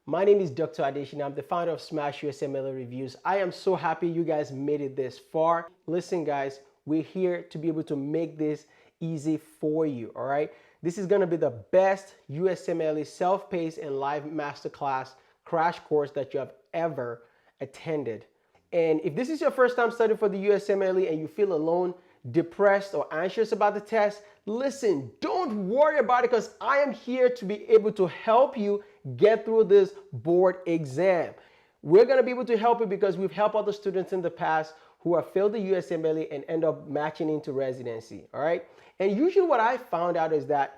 My name is Dr. Adeshina. I'm the founder of Smash USMLE Reviews. I am so happy you guys made it this far. Listen, guys, we're here to be able to make this easy for you, all right? This is going to be the best USMLE self-paced and live masterclass crash course that you have ever attended. And if this is your first time studying for the USMLE and you feel alone, depressed, or anxious about the test, listen, don't worry about it, because I am here to be able to help you get through this board exam. We're going to be able to help you because we've helped other students in the past who have failed the USMLE and end up matching into residency, all right? And usually what I found out is that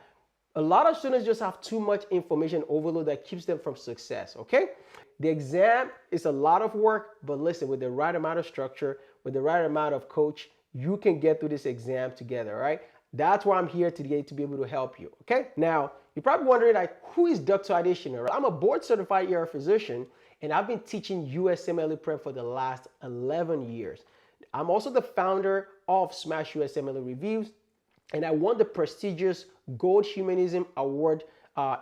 a lot of students just have too much information overload that keeps them from success, okay? The exam is a lot of work, but listen, with the right amount of structure, with the right amount of coach, you can get through this exam together, all right? That's why I'm here today, to be able to help you, okay? Now, you're probably wondering, like, who is Dr. Adeshina? I'm a board-certified ER physician, and I've been teaching USMLE Prep for the last 11 years. I'm also the founder of Smash USMLE Reviews, and I won the prestigious Gold Humanism Award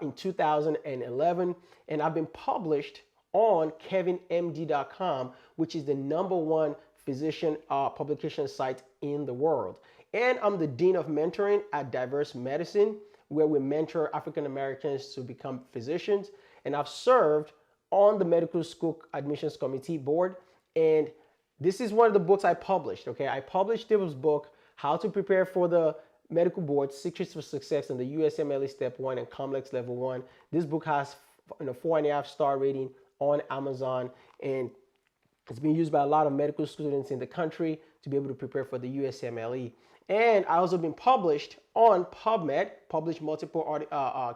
in 2011, and I've been published on kevinmd.com, which is the #1 physician publication site in the world. And I'm the Dean of Mentoring at Diverse Medicine, where we mentor African Americans to become physicians. And I've served on the medical school admissions committee board. And this is one of the books I published, okay? I published this book, How to Prepare for the Medical Board, Secrets for Success in the USMLE Step 1 and Complex Level 1. This book has a 4.5-star rating on Amazon, and it's been used by a lot of medical students in the country to be able to prepare for the USMLE. And I also been published on PubMed, published multiple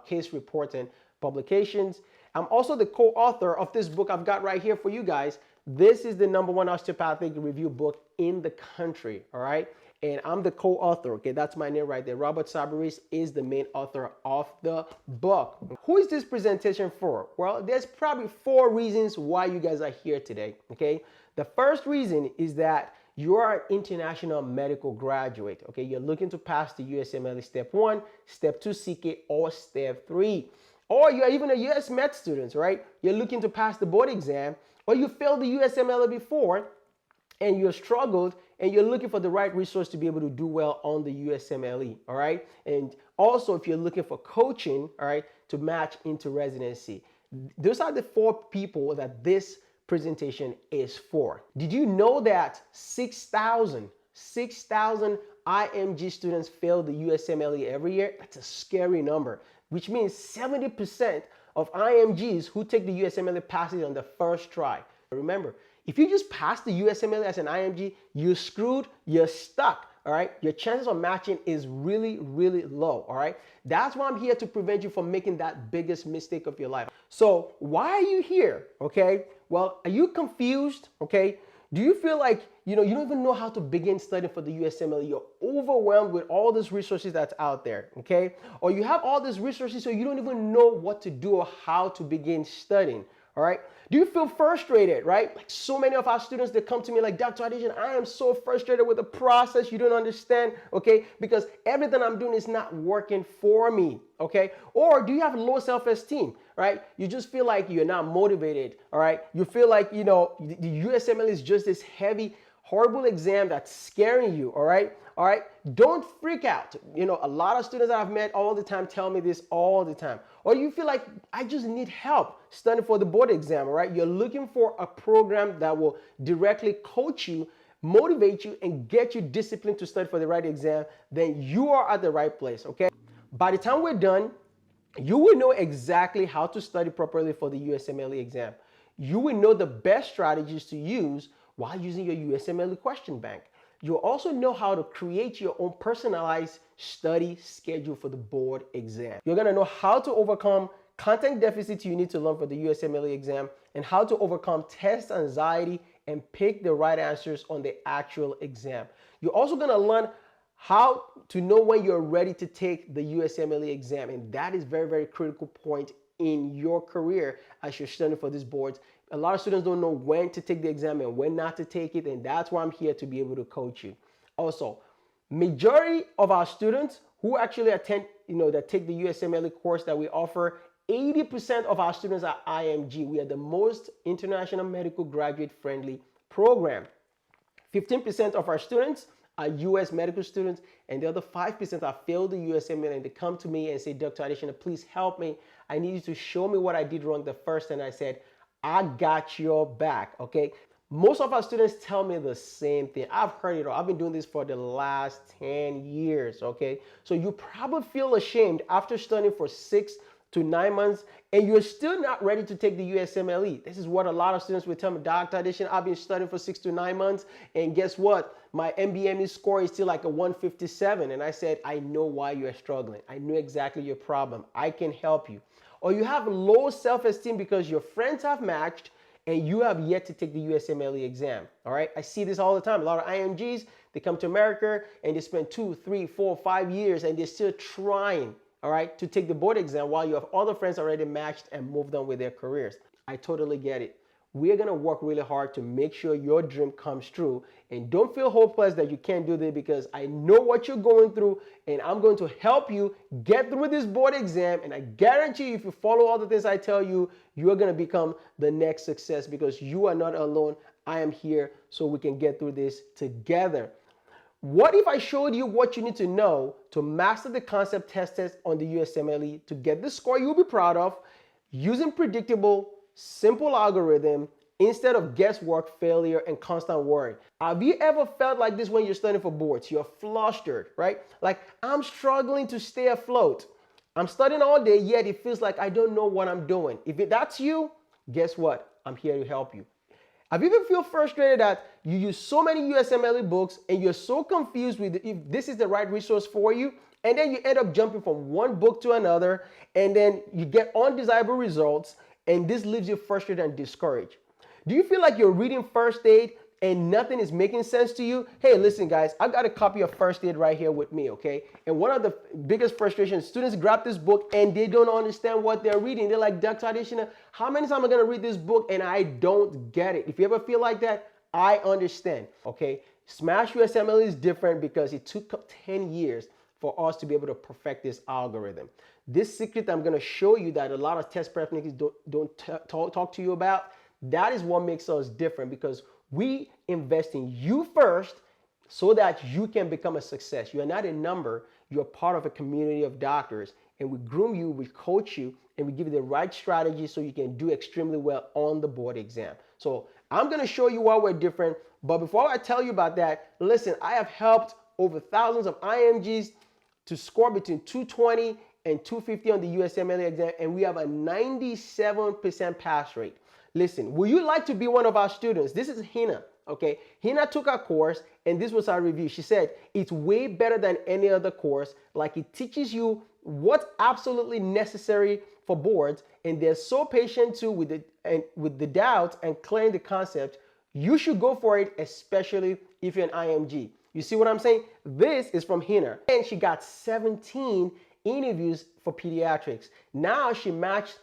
case reports and publications. I'm also the co-author of this book I've got right here for you guys. This is the #1 osteopathic review book in the country, all right? And I'm the co-author, okay? That's my name right there. Robert Sabaris is the main author of the book. Who is this presentation for? Well, there's probably 4 reasons why you guys are here today, okay? The first reason is that you are an international medical graduate, okay? You're looking to pass the USMLE Step 1, Step 2 CK, or Step 3. Or you're even a US Med student, right? You're looking to pass the board exam, or you failed the USMLE before, and you struggled, and you're looking for the right resource to be able to do well on the USMLE, all right? And also, if you're looking for coaching, all right, to match into residency. Those are the 4 people that this presentation is for. Did you know that 6,000 IMG students fail the USMLE every year? That's a scary number, which means 70% of IMGs who take the USMLE pass it on the first try. Remember, if you just pass the USMLE as an IMG, you're screwed, you're stuck, all right? Your chances of matching is really, really low, all right? That's why I'm here, to prevent you from making that biggest mistake of your life. So why are you here, okay? Well, are you confused, okay? Do you feel like, you don't even know how to begin studying for the USMLE? You're overwhelmed with all these resources that's out there, okay? Or you have all these resources, so you don't even know what to do or how to begin studying. All right. Do you feel frustrated, right? Like so many of our students, they come to me like, Dr. Adeshina, I am so frustrated with the process. You don't understand, okay? Because everything I'm doing is not working for me, okay? Or do you have low self-esteem, right? You just feel like you're not motivated, all right? You feel like, the USMLE is just this heavy, horrible exam that's scaring you, all right? All right, don't freak out. A lot of students that I've met all the time tell me this all the time. Or you feel like, I just need help studying for the board exam, all right? You're looking for a program that will directly coach you, motivate you, and get you disciplined to study for the right exam. Then you are at the right place, okay? By the time we're done, you will know exactly how to study properly for the USMLE exam. You will know the best strategies to use while using your USMLE question bank. You'll also know how to create your own personalized study schedule for the board exam. You're gonna know how to overcome content deficits you need to learn for the USMLE exam, and how to overcome test anxiety and pick the right answers on the actual exam. You're also gonna learn how to know when you're ready to take the USMLE exam, and that is very, very critical point in your career as you're studying for these boards. A lot of students don't know when to take the exam and when not to take it, and that's why I'm here, to be able to coach you. Also, majority of our students who actually attend, that take the USMLE course that we offer 80% of our students are IMG. We are the most international medical graduate friendly program. 15% of our students are US medical students, and the other 5% are failed the USMLE, and they come to me and say, Dr. Adesina, please help me. I need you to show me what I did wrong the first time. I said, I got your back, okay? Most of our students tell me the same thing. I've heard it all. I've been doing this for the last 10 years, okay? So you probably feel ashamed after studying for 6 to 9 months and you're still not ready to take the USMLE. This is what a lot of students will tell me, Dr. Adesina, I've been studying for 6 to 9 months and guess what? My MBME score is still like a 157. And I said, I know why you're struggling. I know exactly your problem. I can help you. Or you have low self-esteem because your friends have matched and you have yet to take the USMLE exam, all right? I see this all the time. A lot of IMGs, they come to America and they spend 2, 3, 4, 5 years and they're still trying, all right, to take the board exam while you have other friends already matched and moved on with their careers. I totally get it. We're gonna work really hard to make sure your dream comes true, and don't feel hopeless that you can't do this because I know what you're going through and I'm going to help you get through this board exam, and I guarantee you if you follow all the things I tell you, you're gonna become the next success because you are not alone. I am here so we can get through this together. What if I showed you what you need to know to master the concept tested on the USMLE to get the score you'll be proud of using predictable, simple algorithm instead of guesswork, failure, and constant worry? Have you ever felt like this when you're studying for boards? You're flustered, right? Like, I'm struggling to stay afloat. I'm studying all day, yet it feels like I don't know what I'm doing. If that's you, guess what? I'm here to help you. Have you ever feel frustrated that you use so many USMLE books and you're so confused with if this is the right resource for you, and then you end up jumping from one book to another, and then you get undesirable results, and this leaves you frustrated and discouraged? Do you feel like you're reading first aid and nothing is making sense to you? Hey, listen guys, I've got a copy of first aid right here with me, okay? And one of the biggest frustrations, students grab this book and they don't understand what they're reading. They're like, Dr. Adesina, how many times am I gonna read this book and I don't get it? If you ever feel like that, I understand, okay? Smash USMLE is different because it took 10 years for us to be able to perfect this algorithm. This secret I'm gonna show you that a lot of test prep techniques don't talk to you about, that is what makes us different because we invest in you first so that you can become a success. You're not a number, you're part of a community of doctors, and we groom you, we coach you, and we give you the right strategy so you can do extremely well on the board exam. So I'm gonna show you why we're different, but before I tell you about that, listen, I have helped over thousands of IMGs to score between 220 and 250 on the USMLE exam, and we have a 97% pass rate. Listen, would you like to be one of our students? This is Hina, okay? Hina took our course, and this was our review. She said, it's way better than any other course. Like, it teaches you what's absolutely necessary for boards, and they're so patient too with the doubts and clearing the concept. You should go for it, especially if you're an IMG. You see what I'm saying? This is from Hina, and she got 17 interviews for pediatrics. Now she matched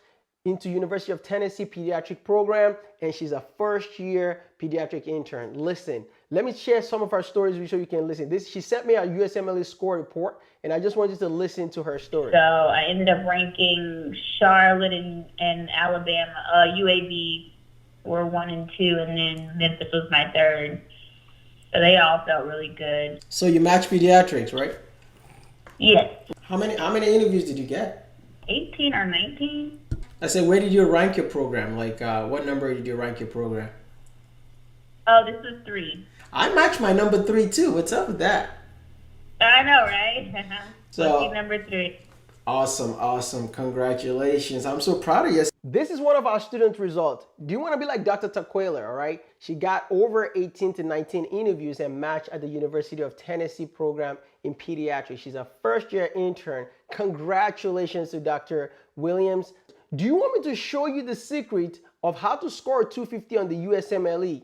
into University of Tennessee pediatric program, and she's a first-year pediatric intern. Listen, let me share some of her stories so you can listen. She sent me a USMLE score report, and I just want you to listen to her story. So I ended up ranking Charlotte and Alabama, UAB were 1 and 2, and then Memphis was my third. So they all felt really good. So you matched pediatrics, right? Yes. How many interviews did you get? 18 or 19. I said, where did you rank your program? Like, what number did you rank your program? Oh, this was 3. I matched my number 3 too. What's up with that? I know, right? So, lucky number 3. Awesome, awesome. Congratulations. I'm so proud of you. This is one of our students' results. Do you want to be like Dr. Taquela, all right? She got over 18 to 19 interviews and matched at the University of Tennessee program in pediatrics. She's a first-year intern. Congratulations to Dr. Williams. Do you want me to show you the secret of how to score 250 on the USMLE?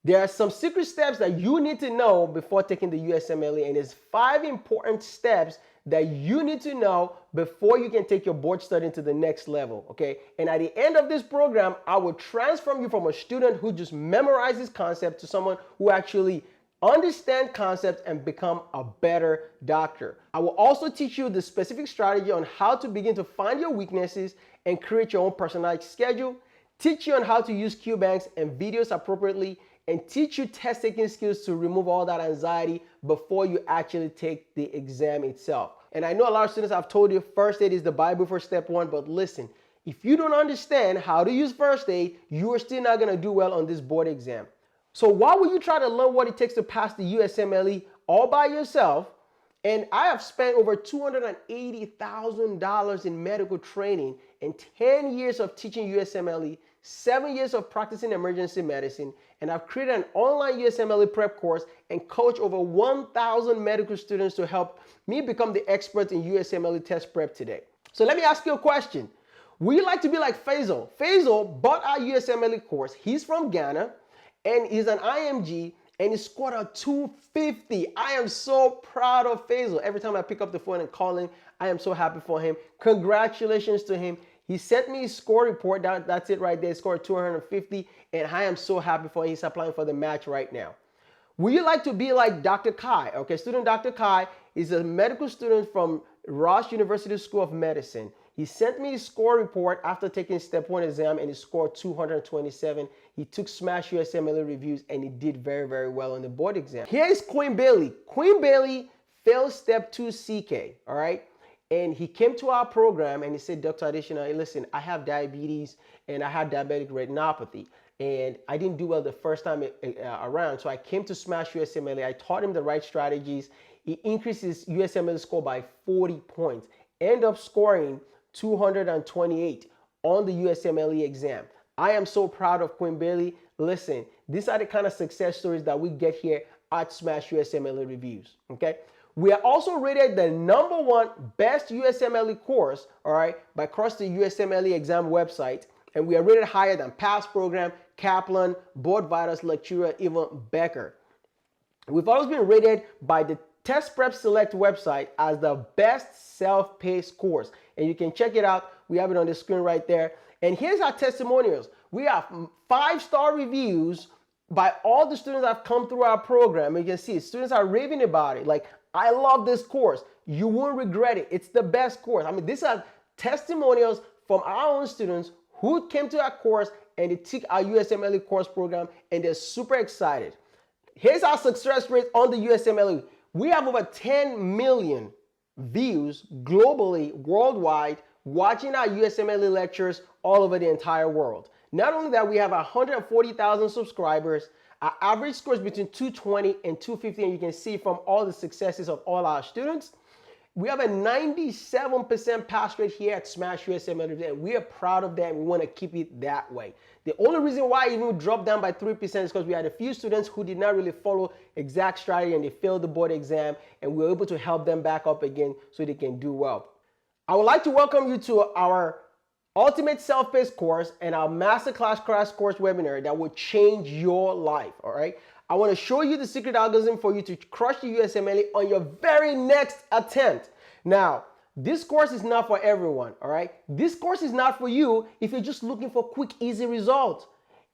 There are some secret steps that you need to know before taking the USMLE, and there's 5 important steps that you need to know before you can take your board study to the next level, okay? And at the end of this program, I will transform you from a student who just memorizes concept to someone who actually understand concepts and become a better doctor. I will also teach you the specific strategy on how to begin to find your weaknesses and create your own personalized schedule, teach you on how to use Q banks and videos appropriately, and teach you test taking skills to remove all that anxiety before you actually take the exam itself. And I know a lot of students have told you first aid is the Bible for step one, but listen, if you don't understand how to use first aid, you are still not gonna do well on this board exam. So why would you try to learn what it takes to pass the USMLE all by yourself? And I have spent over $280,000 in medical training and 10 years of teaching USMLE, 7 years of practicing emergency medicine, and I've created an online USMLE prep course and coached over 1,000 medical students to help me become the expert in USMLE test prep today. So let me ask you a question. Would you like to be like Faisal? Faisal bought our USMLE course. He's from Ghana and he's an IMG and he scored a 250. I am so proud of Faisal. Every time I pick up the phone and call him, I am so happy for him. Congratulations to him. He sent me his score report. That's it right there. He scored 250 and I am so happy for him. He's applying for the match right now. Would you like to be like Dr. Kai? Okay, student Dr. Kai is a medical student from Ross University School of Medicine. He sent me his score report after taking step 1 exam and he scored 227. He took Smash USMLE reviews and he did very, very well on the board exam. Here is Queen Bailey. Queen Bailey failed step 2 CK, all right? And he came to our program and he said, Dr. Additional, hey, listen, I have diabetes and I had diabetic retinopathy. And I didn't do well the first time around. So I came to Smash USMLE. I taught him the right strategies. He increased his USMLE score by 40 points. Ended up scoring 228 on the USMLE exam. I am so proud of Queen Bailey. Listen, these are the kind of success stories that we get here at Smash USMLE Reviews, okay? We are also rated the #1 best USMLE course, all right, by across the USMLE exam website. And we are rated higher than PASS Program, Kaplan, Board Vitals, Lectura, even Becker. We've always been rated by the Test Prep Select website as the best self-paced course. And you can check it out. We have it on the screen right there. And here's our testimonials. We have 5-star reviews by all the students that have come through our program. You can see students are raving about it. Like, I love this course. You won't regret it. It's the best course. I mean, these are testimonials from our own students who came to our course and they took our USMLE course program and they're super excited. Here's our success rate on the USMLE. We have over 10 million views globally, worldwide, watching our USMLE lectures all over the entire world. Not only that, we have 140,000 subscribers. Our average score is between 220 and 250, and you can see from all the successes of all our students. We have a 97% pass rate here at Smash USMLE, and we are proud of that, and we want to keep it that way. The only reason why it even dropped down by 3% is because we had a few students who did not really follow exact strategy and they failed the board exam, and we were able to help them back up again so they can do well. I would like to welcome you to our Ultimate Self-Paced course and our Masterclass Crash Course webinar that will change your life, all right? I want to show you the secret algorithm for you to crush the USMLE on your very next attempt. Now, this course is not for everyone, all right? This course is not for you if you're just looking for quick, easy results.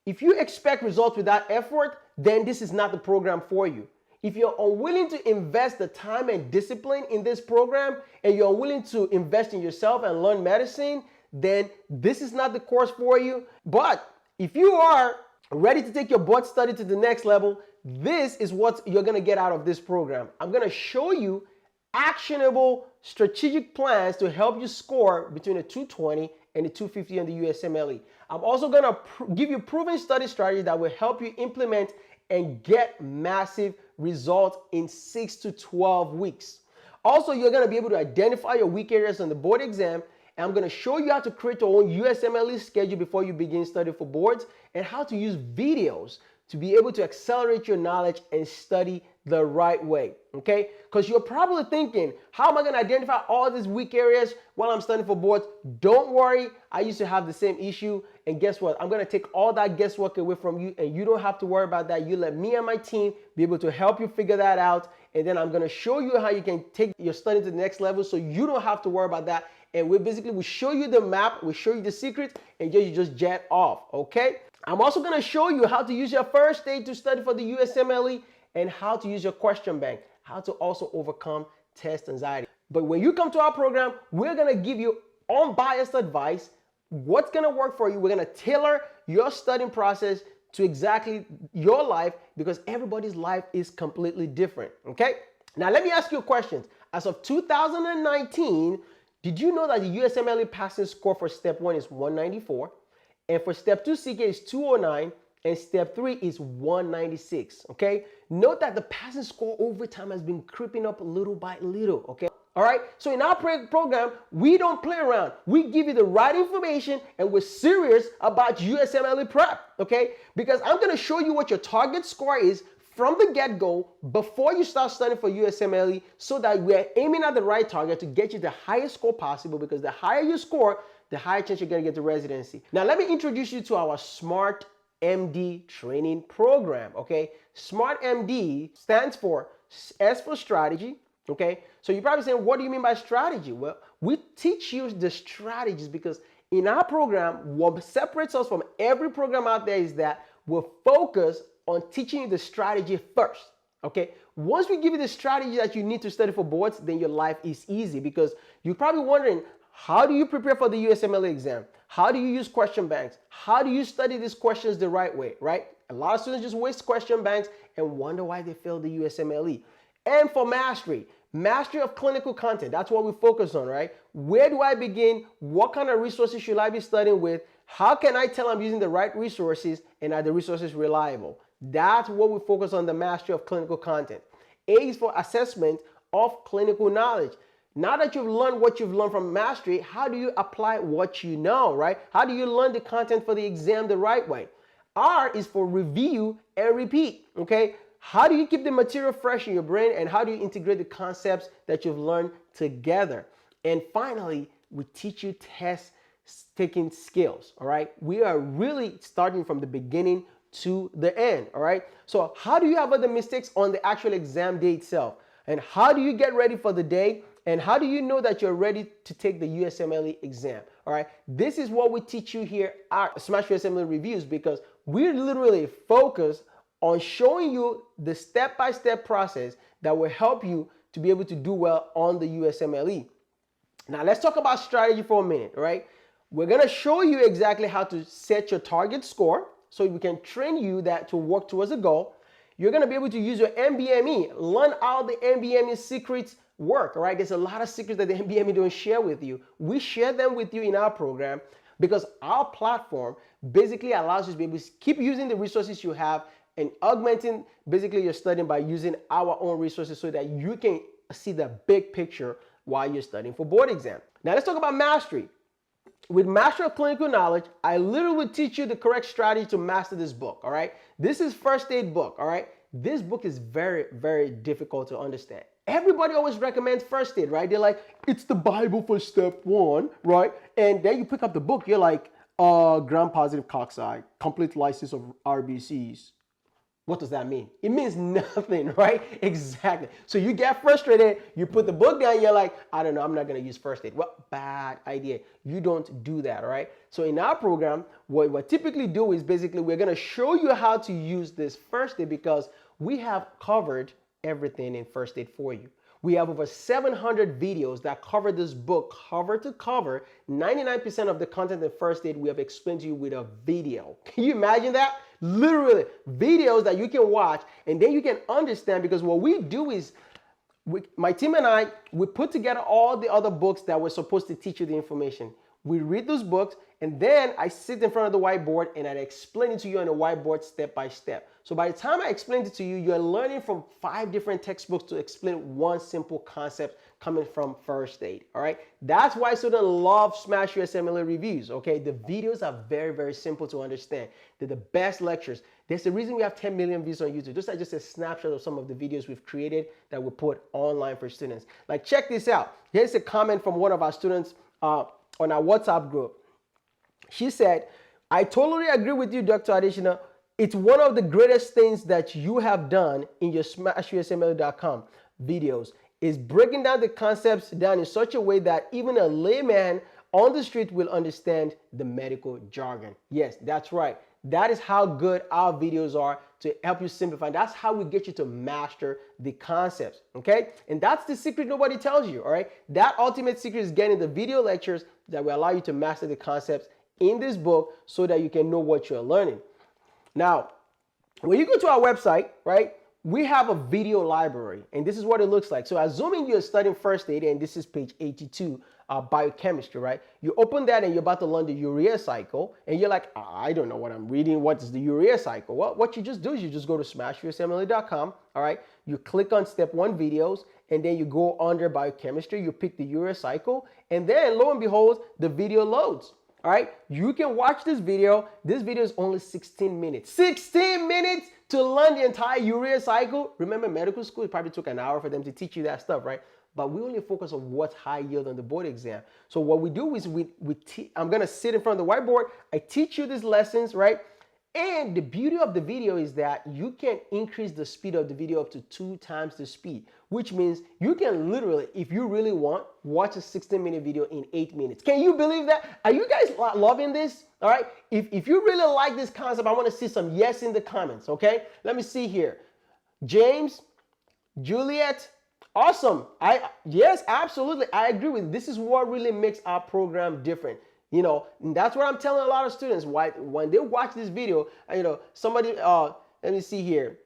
If you expect results without effort, then this is not the program for you. If you're unwilling to invest the time and discipline in this program, and you're unwilling to invest in yourself and learn medicine, then this is not the course for you. But if you are ready to take your board study to the next level, this is what you're gonna get out of this program. I'm gonna show you actionable strategic plans to help you score between a 220 and a 250 on the USMLE. I'm also gonna give you proven study strategy that will help you implement and get massive results in 6 to 12 weeks. Also, you're gonna be able to identify your weak areas on the board exam, and I'm gonna show you how to create your own USMLE schedule before you begin studying for boards, and how to use videos to be able to accelerate your knowledge and study the right way, okay? Because you're probably thinking, how am I gonna identify all these weak areas while I'm studying for boards? Don't worry, I used to have the same issue, and guess what? I'm gonna take all that guesswork away from you, and you don't have to worry about that. You let me and my team be able to help you figure that out, and then I'm gonna show you how you can take your study to the next level so you don't have to worry about that. And we show you the map, we show you the secret, and you just jet off, okay? I'm also gonna show you how to use your first aid to study for the USMLE, and how to use your question bank, how to also overcome test anxiety. But when you come to our program, we're gonna give you unbiased advice, what's gonna work for you. We're gonna tailor your studying process to exactly your life because everybody's life is completely different, okay? Now let me ask you a question. As of 2019, did you know that the USMLE passing score for step 1 is 194, and for step 2 CK is 209, and step 3 is 196, okay? Note that the passing score over time has been creeping up little by little, okay? All right, so in our program, we don't play around. We give you the right information and we're serious about USMLE prep, okay? Because I'm gonna show you what your target score is from the get-go before you start studying for USMLE so that we're aiming at the right target to get you the highest score possible, because the higher you score, the higher chance you're gonna get to residency. Now, let me introduce you to our SmartMD training program, okay? SmartMD stands for S for strategy, okay? So you're probably saying, what do you mean by strategy? Well, we teach you the strategies because in our program, what separates us from every program out there is that we're focused on teaching you the strategy first, okay? Once we give you the strategy that you need to study for boards, then your life is easy, because you're probably wondering, how do you prepare for the USMLE exam? How do you use question banks? How do you study these questions the right way, right? A lot of students just waste question banks and wonder why they failed the USMLE. And for mastery of clinical content, that's what we focus on, right? Where do I begin? What kind of resources should I be studying with? How can I tell I'm using the right resources, and are the resources reliable? That's what we focus on, the mastery of clinical content. A is for assessment of clinical knowledge. Now that you've learned what you've learned from mastery, how do you apply what you know, right? How do you learn the content for the exam the right way? R is for review and repeat, okay? How do you keep the material fresh in your brain, and how do you integrate the concepts that you've learned together? And finally, we teach you test-taking skills, all right? We are really starting from the beginning to the end, all right? So how do you avoid the mistakes on the actual exam day itself? And how do you get ready for the day? And how do you know that you're ready to take the USMLE exam? All right, this is what we teach you here at Smash USMLE Reviews, because we're literally focused on showing you the step-by-step process that will help you to be able to do well on the USMLE. Now let's talk about strategy for a minute, right? We're gonna show you exactly how to set your target score so we can train you that to work towards a goal. You're gonna be able to use your NBME, learn how the NBME secrets work, all right? There's a lot of secrets that the NBME don't share with you. We share them with you in our program because our platform basically allows you to be able to keep using the resources you have and augmenting basically your studying by using our own resources so that you can see the big picture while you're studying for board exam. Now let's talk about mastery. With Mastery of Clinical Knowledge, I literally will teach you the correct strategy to master this book, all right? This is first aid book, all right? This book is very, very difficult to understand. Everybody always recommends first aid, right? They're like, it's the Bible for step 1, right? And then you pick up the book, you're like, gram-positive cocci, complete lysis of RBCs. What does that mean? It means nothing, right? Exactly. So you get frustrated, you put the book down, you're like, I don't know, I'm not gonna use first aid. Well, bad idea. You don't do that, all right? So in our program, what we typically do is basically we're gonna show you how to use this first aid because we have covered everything in first aid for you. We have over 700 videos that cover this book cover to cover. 99% of the content in first aid we have explained to you with a video. Can you imagine that? Literally videos that you can watch and then you can understand, because what we do is my team and I, we put together all the other books that were supposed to teach you the information. We read those books and then I sit in front of the whiteboard and I explain it to you on the whiteboard step by step. So by the time I explained it to you, you're learning from 5 different textbooks to explain one simple concept coming from first aid, all right? That's why students love Smash USMLE reviews, okay? The videos are very, very simple to understand. They're the best lectures. There's a reason we have 10 million views on YouTube. This is just a snapshot of some of the videos we've created that we put online for students. Like, check this out. Here's a comment from one of our students on our WhatsApp group. She said, I totally agree with you, Dr. Adeshina. It's one of the greatest things that you have done in your SmashUSMLE.com videos is breaking down the concepts down in such a way that even a layman on the street will understand the medical jargon. Yes, that's right. That is how good our videos are to help you simplify. That's how we get you to master the concepts, okay? And that's the secret nobody tells you, all right? That ultimate secret is getting the video lectures that will allow you to master the concepts in this book so that you can know what you're learning. Now, when you go to our website, right, we have a video library, and this is what it looks like. So assuming you're studying first aid, and this is page 82, biochemistry, right? You open that and you're about to learn the urea cycle, and you're like, I don't know what I'm reading. What is the urea cycle? Well, what you just do is you just go to smashuSMLE.com, all right? You click on step 1 videos, and then you go under biochemistry, you pick the urea cycle, and then lo and behold, the video loads. All right, you can watch this video. This video is only 16 minutes. 16 minutes to learn the entire urea cycle. Remember, medical school, it probably took an hour for them to teach you that stuff, right? But we only focus on what's high yield on the board exam. So what we do is I'm going to sit in front of the whiteboard. I teach you these lessons, right? And the beauty of the video is that you can increase the speed of the video up to 2 times the speed, which means you can literally, if you really want, watch a 16-minute video in 8 minutes. Can you believe that? Are you guys loving this? All right. If you really like this concept, I want to see some yes in the comments. Okay. Let me see here. James, Juliet, awesome. Yes, absolutely. I agree with you. This is what really makes our program different. You know, and that's what I'm telling a lot of students. Why, when they watch this video, you know, somebody, let me see here.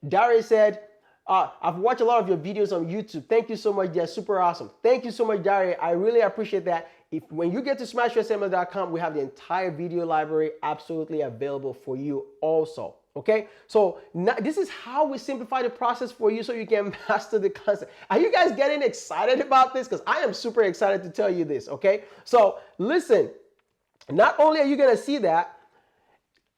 Darius said, I've watched a lot of your videos on YouTube. Thank you so much. They're super awesome. Thank you so much, Darius. I really appreciate that. When you get to smashuSMLE.com, we have the entire video library absolutely available for you also. Okay, so now, this is how we simplify the process for you so you can master the concept. Are you guys getting excited about this? Because I am super excited to tell you this, okay? So listen, not only are you going to see that,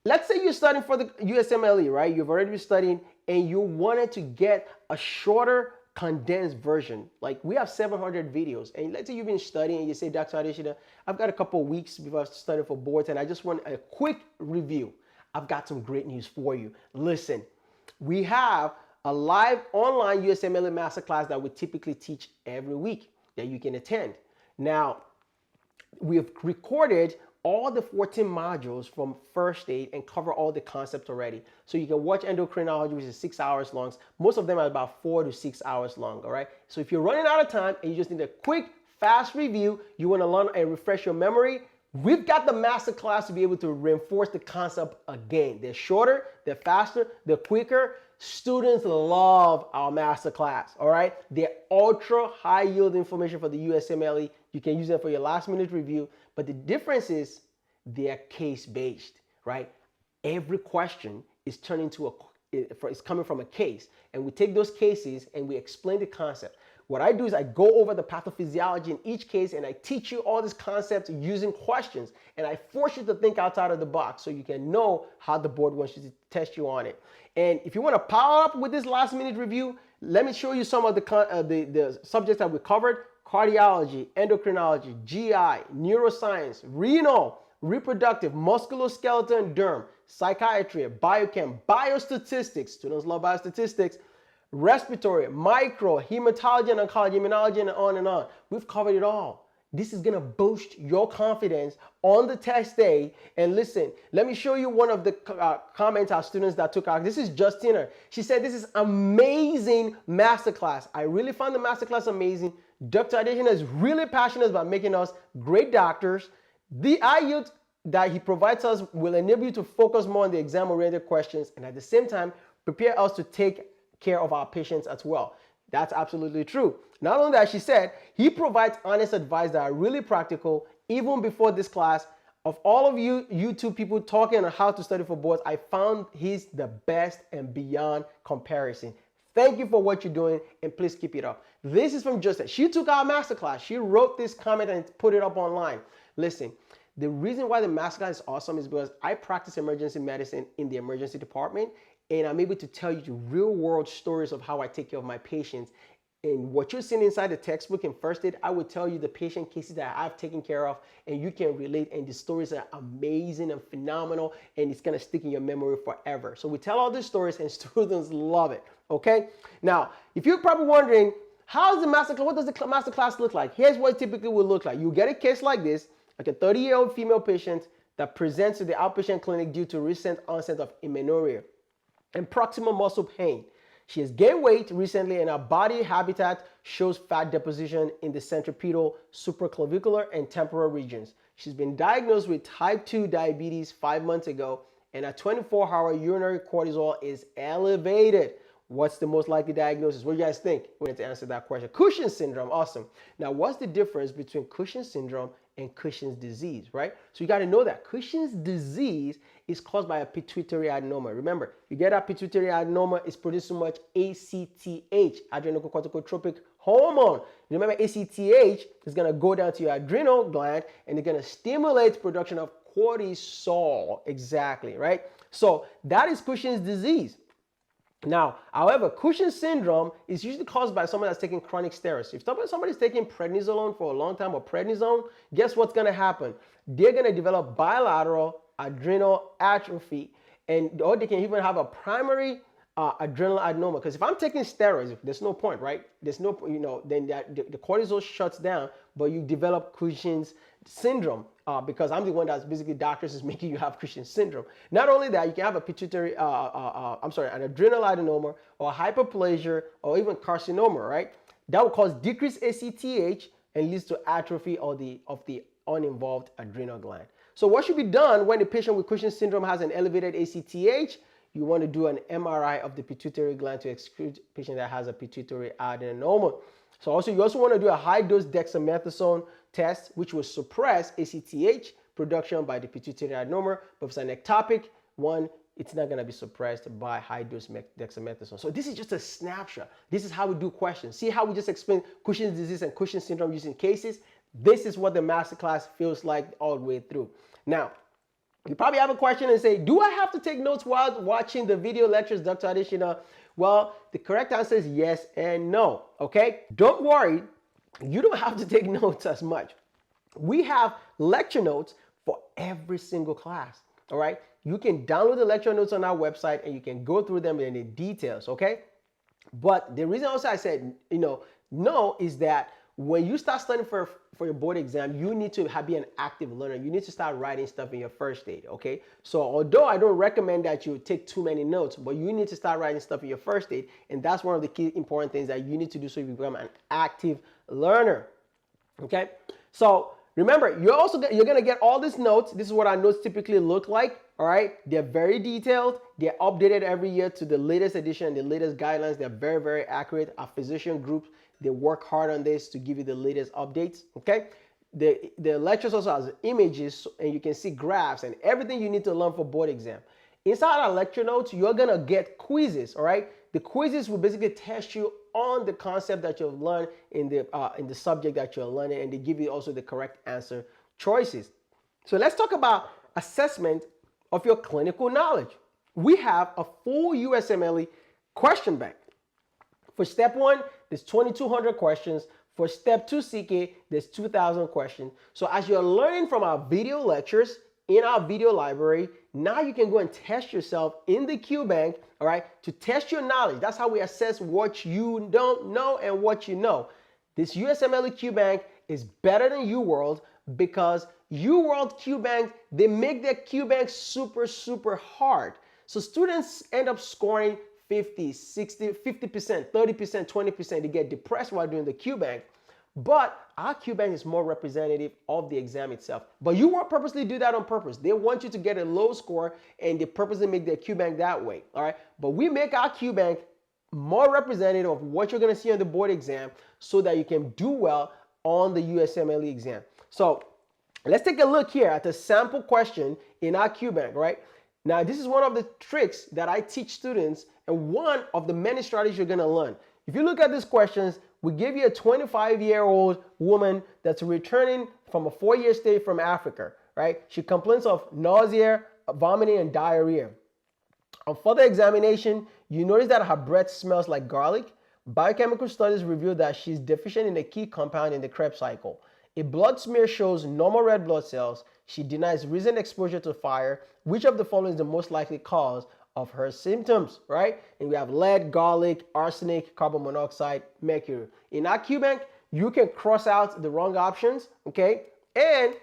let's say you're studying for the USMLE, right? You've already been studying and you wanted to get a shorter condensed version. Like we have 700 videos, and let's say you've been studying and you say, Dr. Adeshina, I've got a couple of weeks before I study for boards and I just want a quick review. I've got some great news for you. Listen, we have a live online USMLE masterclass that we typically teach every week that you can attend. Now, we've recorded all the 14 modules from first aid and cover all the concepts already. So you can watch endocrinology, which is 6 hours long. Most of them are about 4 to 6 hours long, all right? So if you're running out of time and you just need a quick, fast review, you want to learn and refresh your memory, we've got the master class to be able to reinforce the concept again. They're shorter, they're faster, they're quicker. Students love our master class, all right? They're ultra high yield information for the USMLE. You can use them for your last minute review, but the difference is they're case-based, right? Every question is turned into it's coming from a case, and we take those cases and we explain the concept. What I do is I go over the pathophysiology in each case and I teach you all these concepts using questions, and I force you to think outside of the box so you can know how the board wants you to test you on it. And if you want to power up with this last minute review, let me show you some of the subjects that we covered: cardiology, endocrinology, GI, neuroscience, renal, reproductive, musculoskeletal and derm, psychiatry, biochem, biostatistics, students love biostatistics, respiratory, micro, hematology and oncology, immunology, and on and on. We've covered it all. This is going to boost your confidence on the test day. And listen, let me show you one of the comments our students that took out. This is Justina. She said, this is amazing masterclass. I really found the masterclass amazing. Dr. Adeshina is really passionate about making us great doctors. The IELTS that he provides us will enable you to focus more on the exam-oriented questions and at the same time prepare us to take care of our patients as well. That's absolutely true. Not only that, she said, he provides honest advice that are really practical. Even before this class, of all of you YouTube people talking on how to study for boards, I found he's the best and beyond comparison. Thank you for what you're doing, and please keep it up. This is from Justin. She took our masterclass. She wrote this comment and put it up online. Listen, the reason why the masterclass is awesome is because I practice emergency medicine in the emergency department, and I'm able to tell you the real world stories of how I take care of my patients. And what you're seeing inside the textbook in first aid, I would tell you the patient cases that I've taken care of, and you can relate, and the stories are amazing and phenomenal, and it's gonna stick in your memory forever. So we tell all these stories and students love it, okay? Now, if you're probably wondering, how's the masterclass, what does the masterclass look like? Here's what it typically will look like. You get a case like this, like a 30-year-old female patient that presents to the outpatient clinic due to recent onset of amenorrhea and proximal muscle pain. She has gained weight recently, and her body habitat shows fat deposition in the centripetal, supraclavicular, and temporal regions. She's been diagnosed with type 2 diabetes 5 months ago, and her 24-hour urinary cortisol is elevated. What's the most likely diagnosis? What do you guys think? We need to answer that question. Cushing's syndrome, awesome. Now, what's the difference between Cushing's syndrome and Cushing's disease, right? So you got to know that Cushing's disease is caused by a pituitary adenoma. Remember, you get a pituitary adenoma, it's producing so much ACTH, adrenocorticotropic hormone. Remember, ACTH is going to go down to your adrenal gland and it's going to stimulate production of cortisol. Exactly, right? So that is Cushing's disease. Now, however, Cushing's syndrome is usually caused by someone that's taking chronic steroids. If somebody's taking prednisolone for a long time or prednisone, guess what's going to happen? They're going to develop bilateral adrenal atrophy, or they can even have a primary adrenal adenoma. Because if I'm taking steroids, there's no point, right? There's no, then the cortisol shuts down, but you develop Cushing's syndrome because I'm the one that's basically doctors is making you have Cushing's syndrome. Not only that, you can have a pituitary, an adrenal adenoma or hyperplasia or even carcinoma, right? That will cause decreased ACTH and leads to atrophy of the uninvolved adrenal gland. So what should be done when a patient with Cushing's syndrome has an elevated ACTH? You want to do an MRI of the pituitary gland to exclude a patient that has a pituitary adenoma. So you also want to do a high-dose dexamethasone test, which will suppress ACTH production by the pituitary adenoma. But if it's an ectopic one, it's not going to be suppressed by high-dose dexamethasone. So this is just a snapshot. This is how we do questions. See how we just explain Cushing's disease and Cushing's syndrome using cases? This is what the masterclass feels like all the way through. Now, you probably have a question and say, do I have to take notes while watching the video lectures, Dr. Adeshina? Well, the correct answer is yes and no, okay? Don't worry, you don't have to take notes as much. We have lecture notes for every single class, all right? You can download the lecture notes on our website and you can go through them in the details, okay? But the reason also I said, no is that when you start studying for your board exam, you need to be an active learner. You need to start writing stuff in your first aid, okay? So although I don't recommend that you take too many notes, but you need to start writing stuff in your first aid, and that's one of the key important things that you need to do so you become an active learner, okay? So remember, you're gonna get all these notes. This is what our notes typically look like, all right? They're very detailed. They're updated every year to the latest edition, the latest guidelines. They're very, very accurate. Our physician group, they work hard on this to give you the latest updates, okay? The lectures also has images, and you can see graphs and everything you need to learn for board exam. Inside our lecture notes, you're gonna get quizzes, all right? The quizzes will basically test you on the concept that you've learned in the subject that you're learning, and they give you also the correct answer choices. So let's talk about assessment of your clinical knowledge. We have a full USMLE question bank. For step 1, there's 2,200 questions. For step 2 CK, there's 2,000 questions. So as you're learning from our video lectures in our video library, now you can go and test yourself in the Q bank, all right, to test your knowledge. That's how we assess what you don't know and what you know. This USMLE Q bank is better than UWorld because UWorld Q bank, they make their Q bank super, super hard. So students end up scoring 50, 60, 50%, 30%, 20%. They get depressed while doing the Q bank. But our Q bank is more representative of the exam itself. But you won't purposely do that on purpose. They want you to get a low score and they purposely make their Q bank that way. All right. But we make our Q bank more representative of what you're going to see on the board exam so that you can do well on the USMLE exam. So let's take a look here at the sample question in our Q bank, right? Now, this is one of the tricks that I teach students and one of the many strategies you're going to learn. If you look at these questions, we give you a 25-year-old woman that's returning from a 4-year stay from Africa, right? She complains of nausea, vomiting, and diarrhea. On further examination, you notice that her breath smells like garlic. Biochemical studies reveal that she's deficient in a key compound in the Krebs cycle. A blood smear shows normal red blood cells. She denies recent exposure to fire. Which of the following is the most likely cause of her symptoms, right? And we have lead, garlic, arsenic, carbon monoxide, mercury. In our Q bank, you can cross out the wrong options, okay? And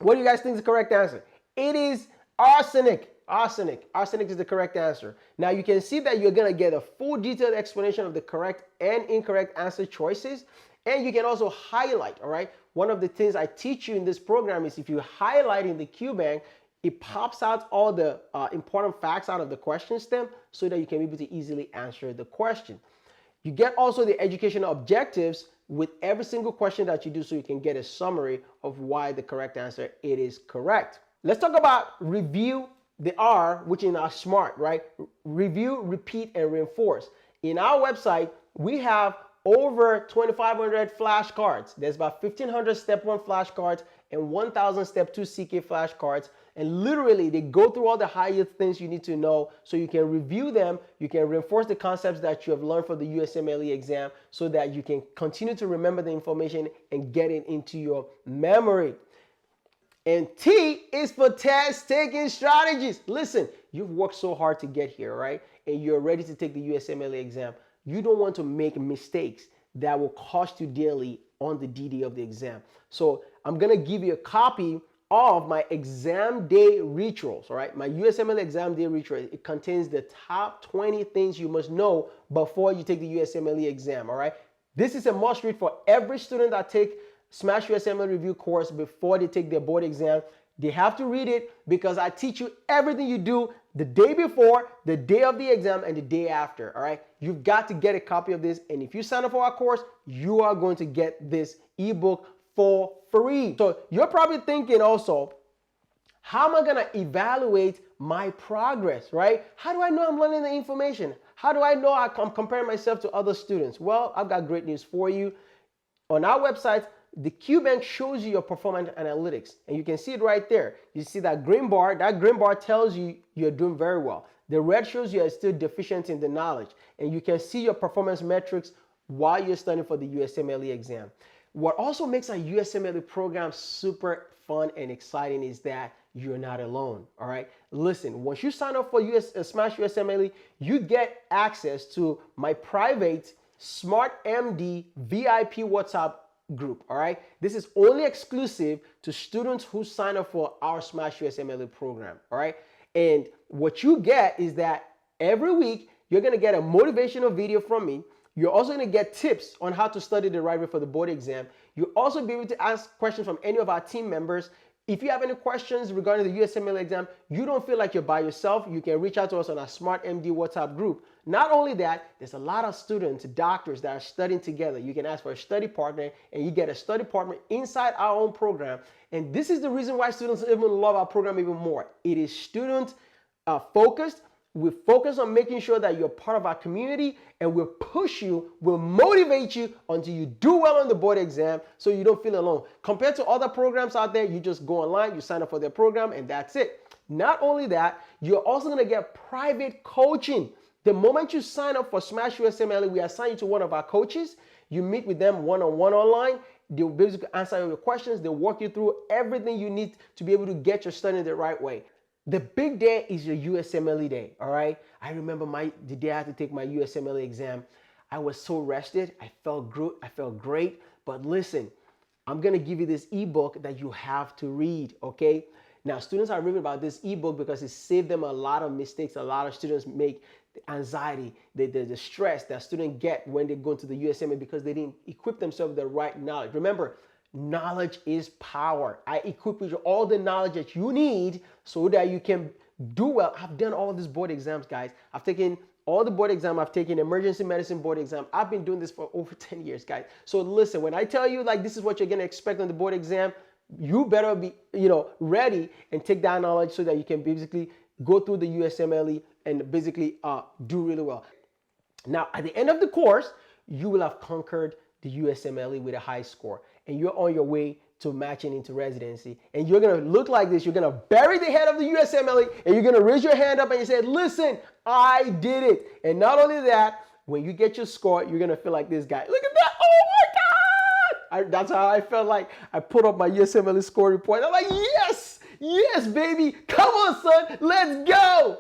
what do you guys think is the correct answer? It is arsenic. Arsenic. Arsenic is the correct answer. Now you can see that you're gonna get a full detailed explanation of the correct and incorrect answer choices. And you can also highlight, all right, one of the things I teach you in this program is if you highlight in the QBank, it pops out all the important facts out of the question stem so that you can be able to easily answer the question. You get also the educational objectives with every single question that you do so you can get a summary of why the correct answer it is correct. Let's talk about review, the R, which in our SMART, right? Review, repeat, and reinforce. In our website, we have over 2,500 flashcards. There's about 1,500 step 1 flashcards and 1,000 step 2 CK flashcards. And literally, they go through all the highest things you need to know so you can review them, you can reinforce the concepts that you have learned for the USMLE exam so that you can continue to remember the information and get it into your memory. And T is for test taking strategies. Listen, you've worked so hard to get here, right? And you're ready to take the USMLE exam. You don't want to make mistakes that will cost you dearly on the DD of the exam. So I'm going to give you a copy of my exam day rituals, all right? My USMLE exam day ritual. It contains the top 20 things you must know before you take the USMLE exam, all right? This is a must read for every student that take Smash USMLE Review course before they take their board exam. They have to read it because I teach you everything you do the day before, the day of the exam, and the day after, all right? You've got to get a copy of this, and if you sign up for our course, you are going to get this ebook for free. So you're probably thinking also, how am I going to evaluate my progress, right? How do I know I'm learning the information? How do I know I'm comparing myself to other students? Well, I've got great news for you. On our website, the QBank shows you your performance analytics, and you can see it right there. You see that green bar tells you you're doing very well. The red shows you are still deficient in the knowledge, and you can see your performance metrics while you're studying for the USMLE exam. What also makes our USMLE program super fun and exciting is that you're not alone, all right? Listen, once you sign up for Smash USMLE, you get access to my private SmartMD VIP WhatsApp group, all right? This is only exclusive to students who sign up for our Smash USMLE program, all right? And what you get is that every week you're gonna get a motivational video from me. You're also gonna get tips on how to study the right way for the board exam. You'll also be able to ask questions from any of our team members. If you have any questions regarding the USMLE exam, you don't feel like you're by yourself, you can reach out to us on our SmartMD WhatsApp group. Not only that, there's a lot of students, doctors that are studying together. You can ask for a study partner, and you get a study partner inside our own program. And this is the reason why students even love our program even more. It is student focused. We focus on making sure that you're part of our community, and we'll push you, we'll motivate you until you do well on the board exam so you don't feel alone. Compared to other programs out there, you just go online, you sign up for their program, and that's it. Not only that, you're also gonna get private coaching. The moment you sign up for Smash USMLE, we assign you to one of our coaches. You meet with them one-on-one online. They'll basically answer your questions. They'll walk you through everything you need to be able to get your study the right way. The big day is your USMLE day, all right? I remember the day I had to take my USMLE exam. I was so rested. I felt great. But listen, I'm gonna give you this ebook that you have to read, okay? Now, students are reading about this ebook because it saved them a lot of mistakes. A lot of students make the anxiety, the stress that students get when they go into the USMLE because they didn't equip themselves with the right knowledge. Remember, knowledge is power. I equip you with all the knowledge that you need so that you can do well. I've done all of these board exams, guys. I've taken all the board exam. I've taken emergency medicine board exam. I've been doing this for over 10 years, guys. So listen, when I tell you like this is what you're gonna expect on the board exam, you better be, ready and take that knowledge so that you can basically go through the USMLE and basically do really well. Now, at the end of the course, you will have conquered the USMLE with a high score, and you're on your way to matching into residency. And you're gonna look like this. You're gonna bury the head of the USMLE, and you're gonna raise your hand up and you say, listen, I did it. And not only that, when you get your score, you're gonna feel like this guy. Look at that, oh my God! That's how I felt like I put up my USMLE score report. I'm like, yes, baby, come on, son, let's go.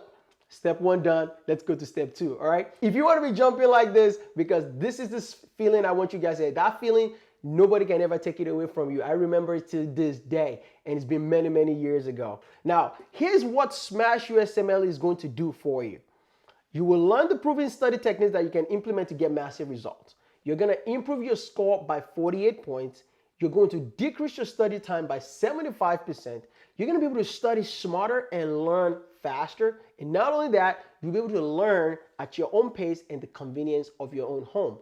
Step 1 done, let's go to step 2, all right? If you want to be jumping like this, because this is this feeling I want you guys to have, that feeling, nobody can ever take it away from you. I remember it to this day, and it's been many, many years ago. Now, here's what Smash USMLE is going to do for you. You will learn the proven study techniques that you can implement to get massive results. You're going to improve your score by 48 points. You're going to decrease your study time by 75%. You're going to be able to study smarter and learn faster. And not only that, you'll be able to learn at your own pace and the convenience of your own home.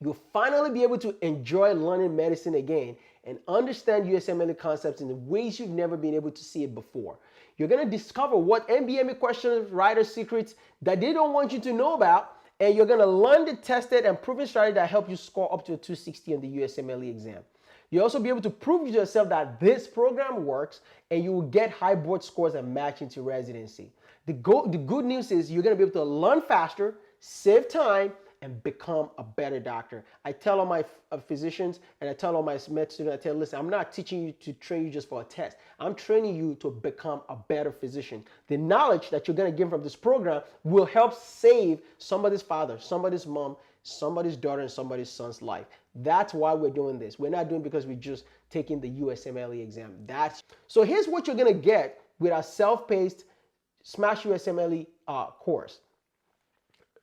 You'll finally be able to enjoy learning medicine again and understand USMLE concepts in the ways you've never been able to see it before. You're going to discover what NBME question writer secrets that they don't want you to know about, and you're going to learn the tested and proven strategy that help you score up to a 260 on the USMLE exam. You'll also be able to prove to yourself that this program works, and you will get high board scores and match into residency. The good news is you're going to be able to learn faster, save time, and become a better doctor. I tell all my physicians and I tell all my med students, I tell them, listen, I'm not teaching you to train you just for a test. I'm training you to become a better physician. The knowledge that you're going to get from this program will help save somebody's father, somebody's mom, somebody's daughter, and somebody's son's life. That's why we're doing this. We're not doing it because we're just taking the USMLE exam. So here's what you're going to get with our self-paced Smash USMLE course.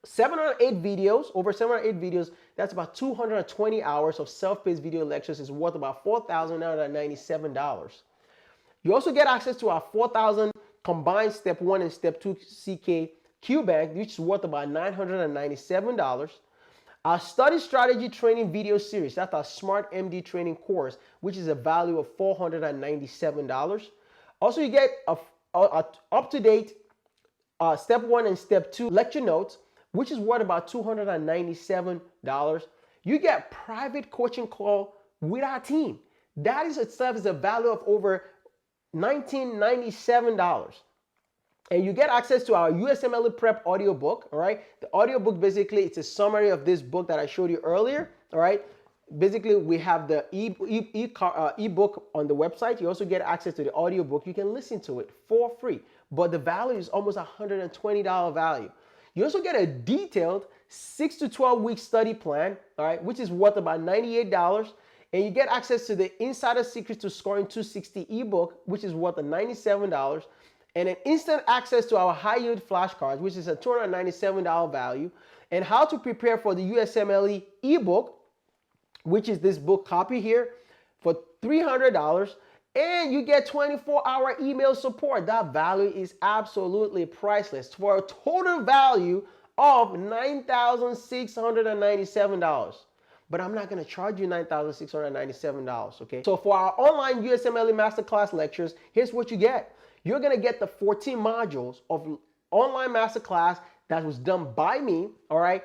708 videos, over 708 videos, that's about 220 hours of self-paced video lectures is worth about $4,997. You also get access to our 4,000 combined Step 1 and Step 2 CK QBank, which is worth about $997. Our study strategy training video series, that's our SmartMD training course, which is a value of $497. Also, you get a up-to-date Step 1 and Step 2 lecture notes, which is worth about $297. You get private coaching call with our team. That is itself is a value of over $1,997. And you get access to our USMLE Prep audiobook, all right? The audiobook, basically, it's a summary of this book that I showed you earlier, all right? Basically, we have the ebook on the website. You also get access to the audiobook. You can listen to it for free, but the value is almost $120 value. You also get a detailed 6 to 12 week study plan, all right, which is worth about $98. And you get access to the Insider Secrets to Scoring 260 ebook, which is worth $97. And an instant access to our high yield flashcards, which is a $297 value. And how to prepare for the USMLE ebook, which is this book copy here, for $300. And you get 24-hour email support. That value is absolutely priceless for a total value of $9,697. But I'm not going to charge you $9,697, okay? So for our online USMLE Masterclass lectures, here's what you get. You're going to get the 14 modules of online masterclass that was done by me, all right?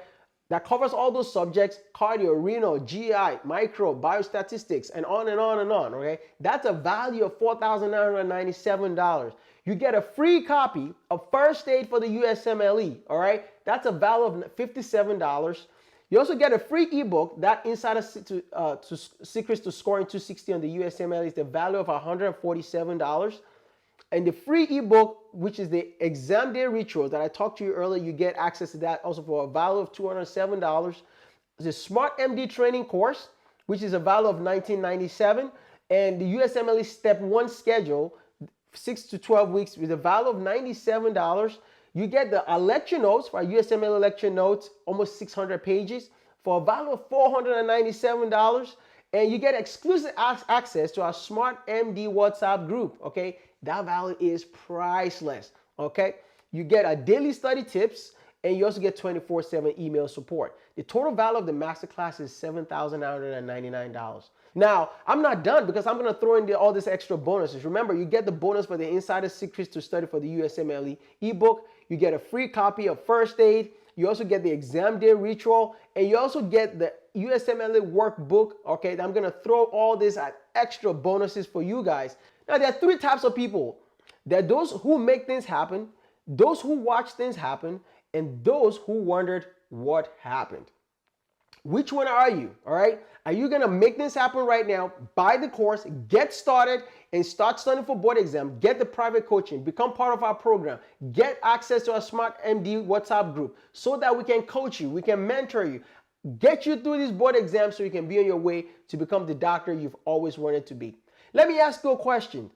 That covers all those subjects: cardio, renal, GI, micro, biostatistics, and on and on and on, okay? That's a value of $4,997. You get a free copy of First Aid for the USMLE, all right? That's a value of $57. You also get a free ebook, that Insider Secrets to Scoring 260 on the USMLE, is the value of $147. And the free ebook, which is the exam day rituals that I talked to you earlier, you get access to that also for a value of $207. The SmartMD training course, which is a value of $1997. And the USMLE Step 1 schedule, 6 to 12 weeks, with a value of $97. You get the lecture notes for our USMLE lecture notes, almost 600 pages, for a value of $497. And you get exclusive access to our SmartMD WhatsApp group, okay? That value is priceless, okay? You get our daily study tips, and you also get 24/7 email support. The total value of the masterclass is $7,999. Now, I'm not done, because I'm going to throw in all these extra bonuses. Remember, you get the bonus for the Insider Secrets to Study for the USMLE ebook. You get a free copy of First Aid. You also get the exam day ritual, and you also get the USMLE workbook, okay? I'm going to throw all this as extra bonuses for you guys. Now, there are three types of people. There are those who make things happen, those who watch things happen, and those who wondered what happened. Which one are you, all right? Are you going to make this happen right now? Buy the course, get started, and start studying for board exam. Get the private coaching, become part of our program, get access to our SmartMD WhatsApp group so that we can coach you, we can mentor you, get you through these board exams so you can be on your way to become the doctor you've always wanted to be. Let me ask you a question.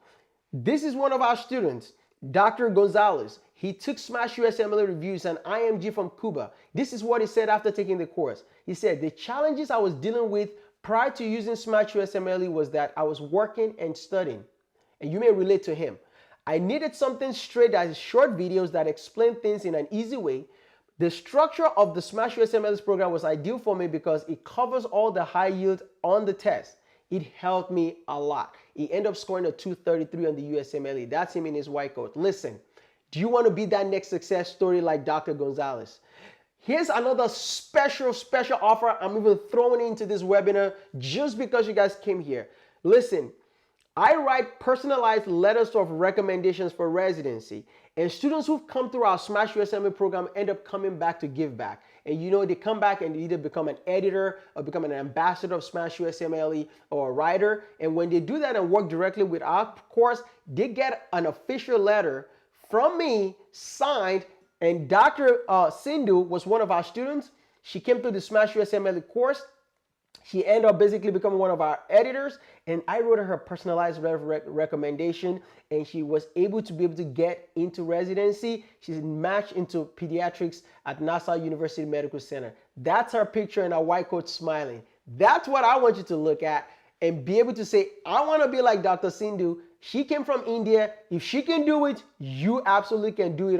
This is one of our students, Dr. Gonzalez. He took Smash USMLE reviews and IMG from Cuba. This is what he said after taking the course. He said, the challenges I was dealing with prior to using Smash USMLE was that I was working and studying, and you may relate to him. I needed something straight that is short videos that explain things in an easy way. The structure of the Smash USMLE's program was ideal for me because it covers all the high yield on the test. It helped me a lot. He ended up scoring a 233 on the USMLE. That's him in his white coat. Listen, do you want to be that next success story like Dr. Gonzalez? Here's another special offer I'm even throwing into this webinar just because you guys came here. Listen, I write personalized letters of recommendations for residency, and students who've come through our Smash USMLE program end up coming back to give back. And you know, they come back and they either become an editor or become an ambassador of Smash USMLE or a writer. And when they do that and work directly with our course, they get an official letter from me signed. And Dr. Sindhu was one of our students. She came through the Smash USMLE course. She ended up basically becoming one of our editors, and I wrote her a personalized recommendation, and she was able to get into residency. She's matched into pediatrics at Nassau University Medical Center. That's her picture in a white coat smiling. That's what I want you to look at and be able to say, I want to be like Dr. Sindhu. She came from India. If she can do it, you absolutely can do it.